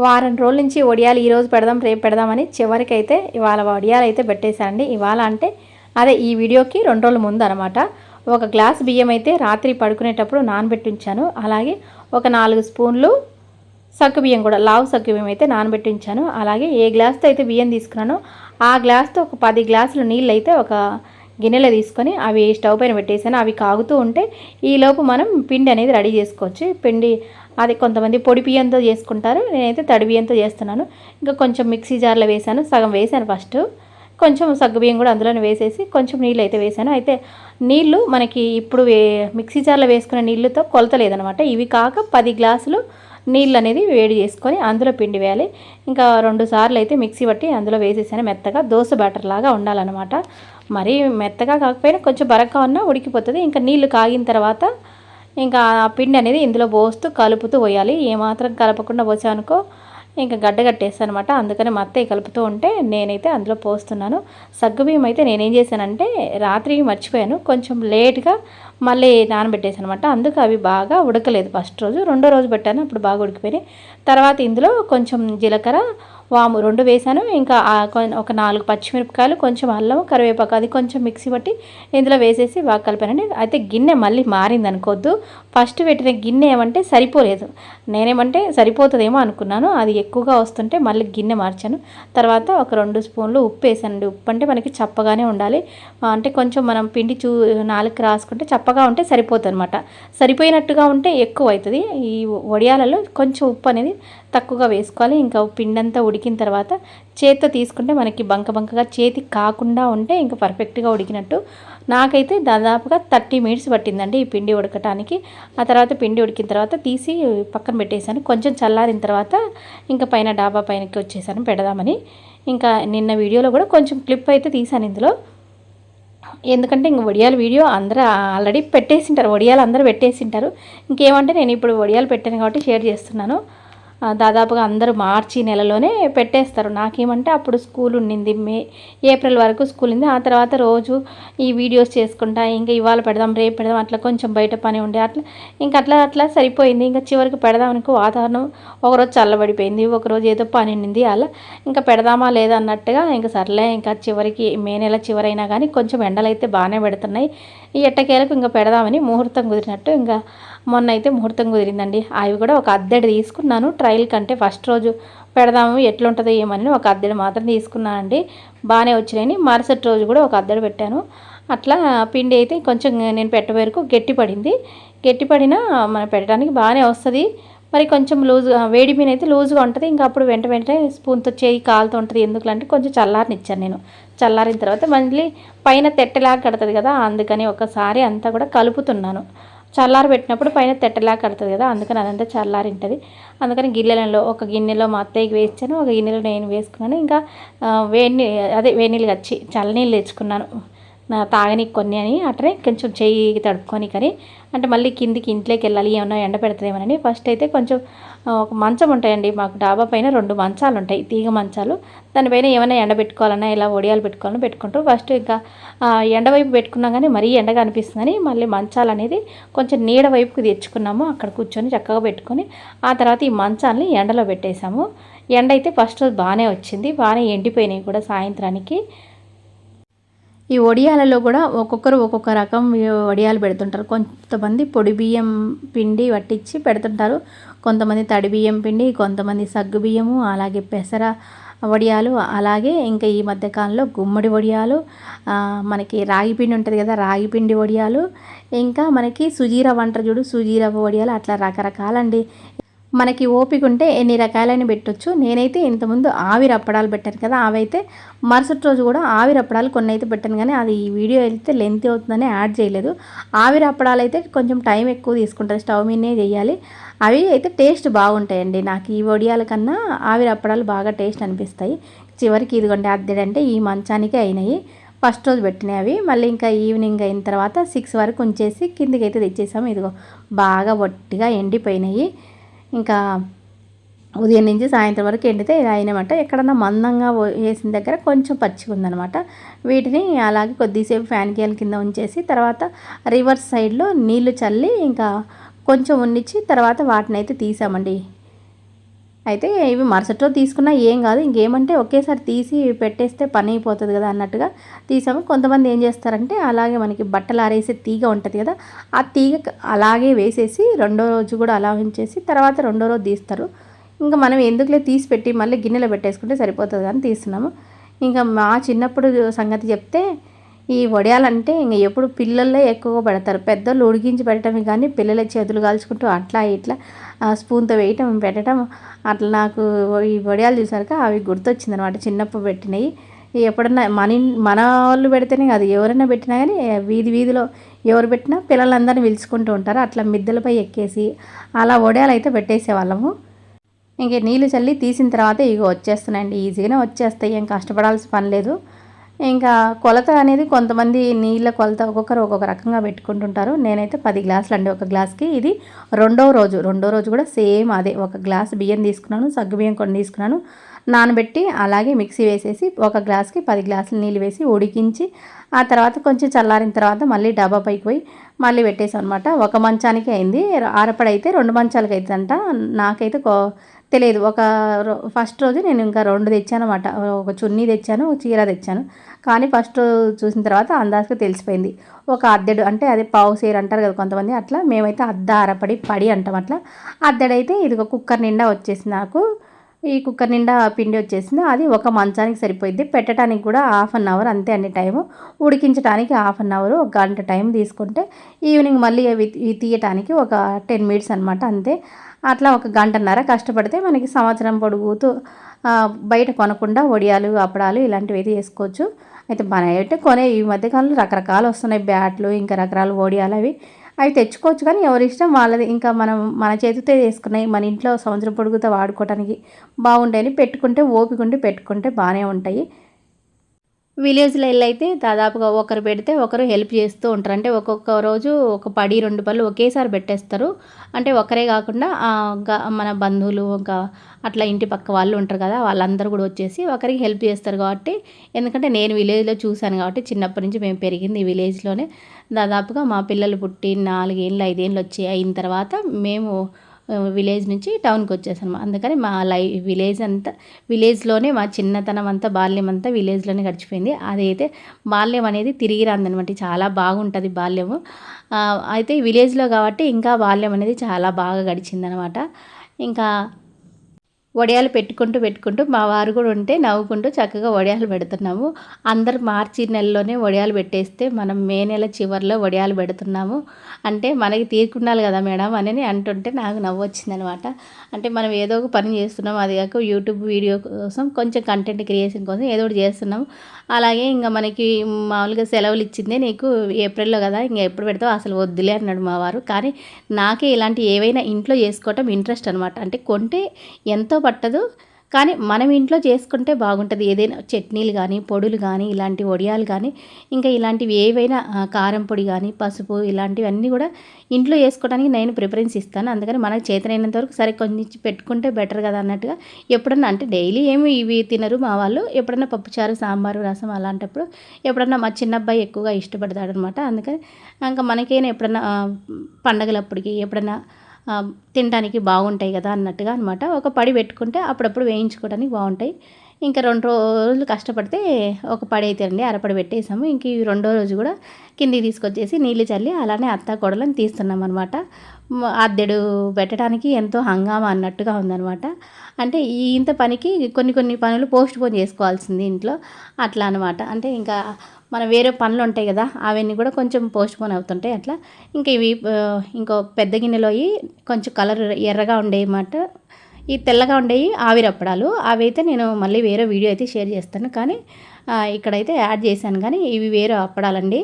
వారం రోజుల నుంచి వడియాలు ఈరోజు పెడదాం రేపు పెడదామని చివరికైతే ఇవాళ వడియాలు అయితే పెట్టేశానండి. ఇవాళ అంటే అదే ఈ వీడియోకి 2 రోజుల ముందు అనమాట. ఒక గ్లాస్ బియ్యం అయితే రాత్రి పడుకునేటప్పుడు నానబెట్టి ఉంచాను. అలాగే ఒక 4 స్పూన్లు సగ్గుబియ్యం కూడా లావు సగ్గుబియ్యం అయితే నానబెట్టి ఉంచాను. అలాగే ఏ గ్లాస్తో అయితే బియ్యం తీసుకున్నానో ఆ గ్లాస్తో ఒక 10 గ్లాసుల నీళ్ళు అయితే ఒక గిన్నెలో తీసుకొని అవి స్టవ్ పైన పెట్టేసాను. అవి కాగుతూ ఉంటే ఈలోపు మనం పిండి అనేది రెడీ చేసుకోవచ్చు. పిండి అది కొంతమంది పొడి బియ్యంతో చేసుకుంటారు, నేనైతే తడి బియ్యంతో చేస్తున్నాను. ఇంకా కొంచెం మిక్సీ జార్లో వేసాను, సగం వేసాను ఫస్ట్, కొంచెం సగ్గుబియ్యం కూడా అందులోనే వేసేసి కొంచెం నీళ్ళు అయితే వేసాను. అయితే నీళ్ళు మనకి ఇప్పుడు మిక్సీ జార్లో వేసుకునే నీళ్ళతో కొలత లేదనమాట. ఇవి కాక 10 గ్లాసులు నీళ్ళు అనేది వేడి చేసుకొని అందులో పిండి వేయాలి. ఇంకా 2 సార్లు అయితే మిక్సీ పట్టి అందులో వేసేసాను. మెత్తగా దోశ బ్యాటర్ లాగా ఉండాలన్నమాట. మరీ మెత్తగా కాకపోయినా కొంచెం బరకగా ఉన్నా ఉడికిపోతుంది. ఇంకా నీళ్లు కాగిన తర్వాత ఇంకా ఆ పిండి అనేది ఇందులో పోస్తూ కలుపుతూ పోయాలి. ఏమాత్రం కలపకుండా పోసామనుకో ఇంకా గడ్డ కట్టేస్తాను అనమాట. అందుకని మా అత్తయ్య కలుపుతూ ఉంటే నేనైతే అందులో పోస్తున్నాను. సగ్గుబియ్యం అయితే నేనేం చేశానంటే రాత్రి మర్చిపోయాను, కొంచెం లేట్గా మళ్ళీ నానబెట్టేసాను అనమాట. అందుకు అవి బాగా ఉడకలేదు. ఫస్ట్ రోజు, రెండో రోజు పెట్టాను, అప్పుడు బాగా ఉడికిపోయినాయి. తర్వాత ఇందులో కొంచెం జీలకర్ర, వాము 2 వేసాను. ఇంకా ఒక 4 పచ్చిమిరపకాయలు, కొంచెం అల్లం, కరివేపాకు అది కొంచెం మిక్సీ పట్టి ఇందులో వేసేసి బాగా కలిపానండి. అయితే గిన్నె మళ్ళీ మారింది అనుకోవద్దు. ఫస్ట్ పెట్టిన గిన్నె ఏమంటే సరిపోలేదు. నేనేమంటే సరిపోతుందేమో అనుకున్నాను, అది ఎక్కువగా వస్తుంటే మళ్ళీ గిన్నె మార్చాను. తర్వాత ఒక 2 స్పూన్లు ఉప్పు వేసానండి. ఉప్పు అంటే మనకి చప్పగానే ఉండాలి. అంటే కొంచెం మనం పిండి నాలుగు రాసుకుంటే చప్పగా ఉంటే సరిపోతుంది అనమాట. సరిపోయినట్టుగా ఉంటే ఎక్కువ అవుతుంది. ఈ వడియాలలో కొంచెం ఉప్పు అనేది తక్కువగా వేసుకోవాలి. ఇంకా పిండి అంతా ఉడికిన తర్వాత చేతితో తీసుకుంటే మనకి బంకగా చేతికి కాకుండా ఉంటే ఇంకా పర్ఫెక్ట్గా ఉడికినట్టు. నాకైతే దాదాపుగా 30 మినిట్స్ పట్టిందండి ఈ పిండి ఉడకటానికి. ఆ తర్వాత పిండి ఉడికిన తర్వాత తీసి పక్కన పెట్టేశాను. కొంచెం చల్లారిన తర్వాత ఇంకా పైన డాబా పైనకి వచ్చేసాను పెడదామని. ఇంకా నిన్న వీడియోలో కూడా కొంచెం క్లిప్ అయితే తీసాను ఇందులో. ఎందుకంటే ఇంక వడియాల వీడియో అందరూ ఆల్రెడీ పెట్టేసింటారు, వడియాలు అందరూ పెట్టేసింటారు. ఇంకేమంటే నేను ఇప్పుడు వడియాలు పెట్టాను కాబట్టి షేర్ చేస్తున్నాను. దాదాపుగా అందరూ మార్చి నెలలోనే పెట్టేస్తారు. నాకేమంటే అప్పుడు స్కూల్ ఉండింది, ఏప్రిల్ వరకు స్కూల్ ఉంది. ఆ తర్వాత రోజు ఈ వీడియోస్ చేసుకుంటా ఇంకా ఇవాళ పెడదాం రేపు పెడదాం అట్లా కొంచెం బయట పని ఉండే అట్లా సరిపోయింది. ఇంకా చివరికి పెడదాం అనుకో వాతావరణం ఒకరోజు చల్లబడిపోయింది, ఒకరోజు ఏదో పని ఉండింది, అలా ఇంకా పెడదామా లేదా అన్నట్టుగా ఇంకా సర్లే ఇంకా చివరికి మే నెల చివరైనా కానీ కొంచెం ఎండలు అయితే బాగానే పెడుతున్నాయి. ఈ ఎట్టకేలకు ఇంకా పెడదామని ముహూర్తం కుదిరినట్టు ఇంకా మొన్న అయితే ముహూర్తం కుదిరిందండి. అవి కూడా ఒక అద్దెడు తీసుకున్నాను ట్రయల్ కంటే. ఫస్ట్ రోజు పెడదాము ఎట్లుంటుందో ఏమని ఒక అద్దెడు మాత్రం తీసుకున్నానండి. బాగానే వచ్చినాయని మరుసటి రోజు కూడా ఒక అద్దెడు పెట్టాను. అట్లా పిండి అయితే కొంచెం నేను పెట్టే వరకు గట్టిపడినా మనం పెట్టడానికి బాగానే వస్తుంది. మరి కొంచెం లూజ్గా వేడి మీద అయితే లూజ్గా ఉంటుంది. ఇంకా అప్పుడు వెంటనే స్పూన్తో చేయి కాలుతూ ఉంటుంది. ఎందుకంటే కొంచెం చల్లారనిచ్చాను నేను. చల్లారిన తర్వాత మళ్ళీ పైన తెట్టలాగా కడుతుంది కదా, అందుకని ఒకసారి అంతా కూడా కలుపుతున్నాను. చల్లారి పెట్టినప్పుడు పైన తెట్టలా కడుతుంది కదా, అందుకని అదంతా చల్లారింటుంది. అందుకని ఒక గిన్నెలో మా అత్తయ్యకి వేసాను, ఒక గిన్నెలో నేను వేసుకున్నాను. ఇంకా వేడి నీళ్ళు వచ్చి చల్లనీళ్ళు తెచ్చుకున్నాను నా తాగనీకి కొన్ని అని. అట్లనే కొంచెం చెయ్యి తడుపుకొని కానీ అంటే మళ్ళీ కిందికి ఇంట్లోకి వెళ్ళాలి, ఏమన్నా ఎండ పెడుతుందేమోనని ఫస్ట్ అయితే కొంచెం ఒక మంచం ఉంటాయండి మాకు డాబా పైన, 2 మంచాలు ఉంటాయి, తీగ మంచాలు. దానిపైన ఏమైనా ఎండ పెట్టుకోవాలన్నా ఇలా వడియాలు పెట్టుకోవాలని పెట్టుకుంటారు. ఫస్ట్ ఇంకా ఎండ వైపు పెట్టుకున్నాం కానీ మరీ ఎండగా అనిపిస్తుందని మళ్ళీ మంచాలు అనేది కొంచెం నీడ వైపుకి తెచ్చుకున్నాము. అక్కడ కూర్చొని చక్కగా పెట్టుకొని ఆ తర్వాత ఈ మంచాలని ఎండలో పెట్టేశాము. ఎండ అయితే ఫస్ట్ రోజు బాగానే వచ్చింది, బాగానే ఎండిపోయినాయి కూడా సాయంత్రానికి. ఈ వడియాలలో కూడా ఒక్కొక్కరు ఒక్కొక్క రకం వడియాలు పెడుతుంటారు. కొంతమంది పొడి బియ్యం పిండి పట్టించి పెడుతుంటారు, కొంతమంది తడి బియ్యం పిండి, కొంతమంది సగ్గు బియ్యము, అలాగే పెసర వడియాలు, అలాగే ఇంకా ఈ మధ్యకాలంలో గుమ్మడి వడియాలు, మనకి రాగి పిండి ఉంటుంది కదా రాగి పిండి వడియాలు, ఇంకా మనకి సుజీరవ్వ అంటారు చూడు సుజీరవ్వ వడియాలు, అట్లా రకరకాలండి. మనకి ఓపిక ఉంటే ఎన్ని రకాలైన పెట్టొచ్చు. నేనైతే ఇంతకుముందు ఆవిరి అప్పడాలు పెట్టాను కదా, అవైతే మరుసటి రోజు కూడా ఆవిరి అప్పడాలు కొన్ని అయితే పెట్టాను కానీ అది ఈ వీడియో అయితే లెంత్ అవుతుందని యాడ్ చేయలేదు. ఆవిరి అప్పడాలు అయితే కొంచెం టైం ఎక్కువ తీసుకుంటుంది, స్టవ్ మీదనే చేయాలి. అవి అయితే టేస్ట్ బాగుంటాయండి. నాకు ఈ వడియాల కన్నా ఆవిరి అప్పడాలు బాగా టేస్ట్ అనిపిస్తాయి. చివరికి ఇదిగోండి అద్దెడంటే ఈ మంచానికి అయినాయి. ఫస్ట్ రోజు పెట్టినాయి అవి. మళ్ళీ ఇంకా ఈవినింగ్ అయిన తర్వాత 6 వరకు ఉంచేసి కిందికి అయితే తెచ్చేసాము. ఇదిగో బాగా వట్టిగా ఎండిపోయినాయి. ఇంకా ఉదయం నుంచి సాయంత్రం వరకు ఎండితే ఇది అయినమాట. ఎక్కడన్నా మందంగా వేసిన దగ్గర కొంచెం పచ్చిగా ఉందనమాట. వీటిని అలాగే కొద్దిసేపు ఫ్యాన్ గేల కింద ఉంచేసి తర్వాత రివర్స్ సైడ్లో నీళ్లు చల్లి ఇంకా కొంచెం ఉన్నిచ్చి తర్వాత వాటిని అయితే తీసామండి. అయితే ఇవి మరుసటి రోజు తీసుకున్నా ఏం కాదు, ఇంకేమంటే ఒకేసారి తీసి పెట్టేస్తే పని అయిపోతుంది కదా అన్నట్టుగా తీసాము. కొంతమంది ఏం చేస్తారంటే అలాగే మనకి బట్టలు ఆరేసే తీగ ఉంటుంది కదా, ఆ తీగ అలాగే వేసేసి రెండో రోజు కూడా అలా ఉంచేసి తర్వాత రెండో రోజు తీస్తారు. ఇంకా మనం ఎందుకులే తీసి పెట్టి మళ్ళీ గిన్నెలో పెట్టేసుకుంటే సరిపోతుంది కానీ తీస్తున్నాము. ఇంకా మా చిన్నప్పుడు సంగతి చెప్తే ఈ వడియాలంటే ఇంక ఎప్పుడు పిల్లలే ఎక్కువగా పెడతారు, పెద్దలు ఉడికించి పెట్టడమే కానీ పిల్లల చేతులు కాల్చుకుంటూ అట్లా ఇట్లా స్పూన్తో వేయటం పెట్టడం అట్లా నాకు ఈ వడియాలు చూసాక అవి గుర్తొచ్చింది అనమాట, చిన్నప్పుడు పెట్టినవి. ఎప్పుడన్నా మన వాళ్ళు పెడితేనే కాదు, ఎవరైనా పెట్టినా కానీ వీధిలో ఎవరు పెట్టినా పిల్లలందరినీ పిలుచుకుంటూ ఉంటారు. అట్లా మిద్దెలపై ఎక్కేసి అలా వడియాలు అయితే పెట్టేసేవాళ్ళము. ఇంక నీళ్ళు చల్లి తీసిన తర్వాత ఇక వచ్చేస్తున్నాయండి, ఈజీగానే వచ్చేస్తాయి, ఏం కష్టపడాల్సిన పని లేదు. ఇంకా కొలత అనేది కొంతమంది నీళ్ళ కొలత ఒక్కొక్కరు ఒక్కొక్క రకంగా పెట్టుకుంటుంటారు. నేనైతే 10 గ్లాసులు అండి ఒక గ్లాస్కి. ఇది రెండో రోజు కూడా సేమ్ అదే, ఒక గ్లాస్ బియ్యం తీసుకున్నాను, సగ్గుబియ్యం కొన్ని తీసుకున్నాను, నానబెట్టి అలాగే మిక్సీ వేసేసి ఒక గ్లాస్కి 10 గ్లాసులు నీళ్ళు వేసి ఉడికించి ఆ తర్వాత కొంచెం చల్లారిన తర్వాత మళ్ళీ డబ్బా పైకి పోయి మళ్ళీ పెట్టేసాం అనమాట. ఒక మంచానికి అయింది, ఆరపడైతే 2 మంచాలకి అవుతుందంట. నాకైతే తెలియదు. ఫస్ట్ రోజు నేను ఇంకా 2 తెచ్చాను అనమాట, ఒక చున్నీ తెచ్చాను, ఒక చీర తెచ్చాను. కానీ ఫస్ట్ చూసిన తర్వాత అందాజుగా తెలిసిపోయింది. ఒక అద్దెడు అంటే అదే పావు సేరు అంటారు కదా కొంతమంది, అట్లా మేమైతే అరపడి పడి అంటాం. అట్లా అద్దెడైతే ఇది ఒక కుక్కర్ నిండా వచ్చేసింది నాకు. ఈ కుక్కర్ నిండా పిండి వచ్చేసింది. అది ఒక మంచానికి సరిపోయింది. పెట్టడానికి కూడా 1/2 అవర్ అంతే అండి టైము. ఉడికించడానికి 1/2 అవర్, ఒక గంట టైం తీసుకుంటే ఈవినింగ్ మళ్ళీ అవి తీయటానికి ఒక 10 మినిట్స్ అనమాట అంతే. అట్లా ఒక గంటన్నర కష్టపడితే మనకి సంవత్సరం పొడుగుతూ బయట కొనకుండా వడియాలు అప్పడాలు ఇలాంటివి అయితే వేసుకోవచ్చు. అయితే అయితే ఈ మధ్యకాలంలో రకరకాలు వస్తున్నాయి, బ్యాట్లు ఇంకా రకరకాల వడియాలు అవి తెచ్చుకోవచ్చు. కానీ ఎవరి ఇష్టం వాళ్ళది. ఇంకా మనం మన చేతితో చేసుకున్నాయి మన ఇంట్లో సంవత్సరం పొడుగుతో వాడుకోవడానికి బాగుంటాయని పెట్టుకుంటే, ఓపిక ఉండి పెట్టుకుంటే బాగానే ఉంటాయి. విలేజ్లో అయితే దాదాపుగా ఒకరు పెడితే ఒకరు హెల్ప్ చేస్తూ ఉంటారు. అంటే ఒక్కొక్క రోజు ఒక 2 పళ్ళు ఒకేసారి పెట్టేస్తారు. అంటే ఒకరే కాకుండా మన బంధువులు ఇంకా అట్లా ఇంటి పక్క వాళ్ళు ఉంటారు కదా, వాళ్ళందరూ కూడా వచ్చేసి ఒకరికి హెల్ప్ చేస్తారు. కాబట్టి ఎందుకంటే నేను విలేజ్లో చూశాను కాబట్టి, చిన్నప్పటి నుంచి మేము పెరిగింది ఈ విలేజ్లోనే. దాదాపుగా మా పిల్లలు పుట్టి 4 ఏళ్ళు 5 ఏళ్ళు అయిన తర్వాత మేము విలేజ్ నుంచి టౌన్కి వచ్చేసాను. అందుకని మా విలేజ్లోనే మా చిన్నతనం అంతా, బాల్యం అంతా విలేజ్లోనే గడిచిపోయింది. అదైతే బాల్యం అనేది తిరిగి రాదనమాట, చాలా బాగుంటుంది బాల్యము. అయితే విలేజ్లో కాబట్టి ఇంకా బాల్యం అనేది చాలా బాగా గడిచిందనమాట. ఇంకా వడియాలు పెట్టుకుంటూ మా వారు కూడా ఉంటే నవ్వుకుంటూ చక్కగా వడియాలు పెడుతున్నాము. అందరు మార్చి నెలలోనే వడియాలు పెట్టేస్తే మనం మే నెల చివరిలో వడియాలు పెడుతున్నాము అంటే మనకి తీరుకుండాలి కదా మేడం అని అంటుంటే నాకు నవ్వు వచ్చిందనమాట. అంటే మనం ఏదో ఒక పని చేస్తున్నాం, అది కాక యూట్యూబ్ వీడియో కోసం కొంచెం కంటెంట్ క్రియేషన్ కోసం ఏదో ఒకటి చేస్తున్నాము. అలాగే ఇంకా మనకి మామూలుగా సెలవులు ఇచ్చిందే నీకు ఏప్రిల్లో కదా, ఇంకా ఎప్పుడు పెడతావు, అసలు వద్దులే అన్నాడు మా వారు. కానీ నాకే ఇలాంటి ఏవైనా ఇంట్లో చేసుకోవటం ఇంట్రెస్ట్ అనమాట. అంటే కొంటే ఎంతో పట్టదు, కానీ మనం ఇంట్లో చేసుకుంటే బాగుంటుంది. ఏదైనా చట్నీలు కానీ, పొడులు కానీ, ఇలాంటి వడియాలు కానీ, ఇంకా ఇలాంటివి ఏవైనా కారం పొడి కానీ, పసుపు ఇలాంటివన్నీ కూడా ఇంట్లో చేసుకోవడానికి నేను ప్రిఫరెన్స్ ఇస్తాను. అందుకని మనకు చేతనైనంత వరకు సరే కొంచెం పెట్టుకుంటే బెటర్ కదా అన్నట్టుగా. ఎప్పుడన్నా అంటే డైలీ ఏమి ఇవి తినరు మా వాళ్ళు, ఎప్పుడన్నా పప్పుచారు, సాంబారు, రసం అలాంటప్పుడు ఎప్పుడన్నా మా చిన్నబ్బాయి ఎక్కువగా ఇష్టపడతాడనమాట. అందుకని ఇంకా మనకైనా ఎప్పుడన్నా పండగలప్పటికి ఎప్పుడన్నా తినడానికి బాగుంటాయి కదా అన్నట్టుగా అనమాట. ఒక పడి పెట్టుకుంటే అప్పుడప్పుడు వేయించుకోవడానికి బాగుంటాయి. ఇంకా 2 రోజులు కష్టపడితే ఒక పడి అయితే అండి అరపడి పెట్టేసాము. ఇంక ఈ రెండో రోజు కూడా కిందికి తీసుకొచ్చేసి నీళ్ళు చల్లి అలానే అత్తా కోడలను తీస్తున్నాం అనమాట. అద్దెడు పెట్టడానికి ఎంతో హంగామా అన్నట్టుగా ఉందనమాట. అంటే ఇంత పనికి కొన్ని పనులు పోస్ట్ పోన్ చేసుకోవాల్సింది ఇంట్లో, అట్లా అనమాట. అంటే ఇంకా మన వేరే పనులు ఉంటాయి కదా, అవన్నీ కూడా కొంచెం పోస్ట్ పోన్ అవుతుంటాయి అట్లా. ఇంకా ఇవి ఇంకో పెద్ద గిన్నెలో కొంచెం కలర్ ఎర్రగా ఉండేమాట, ఈ తెల్లగా ఉండేవి ఆవిరప్పడాలు. అవి అయితే నేను మళ్ళీ వేరే వీడియో అయితే షేర్ చేస్తాను, కానీ ఇక్కడైతే యాడ్ చేశాను. కానీ ఇవి వేరే అప్పడాలండి.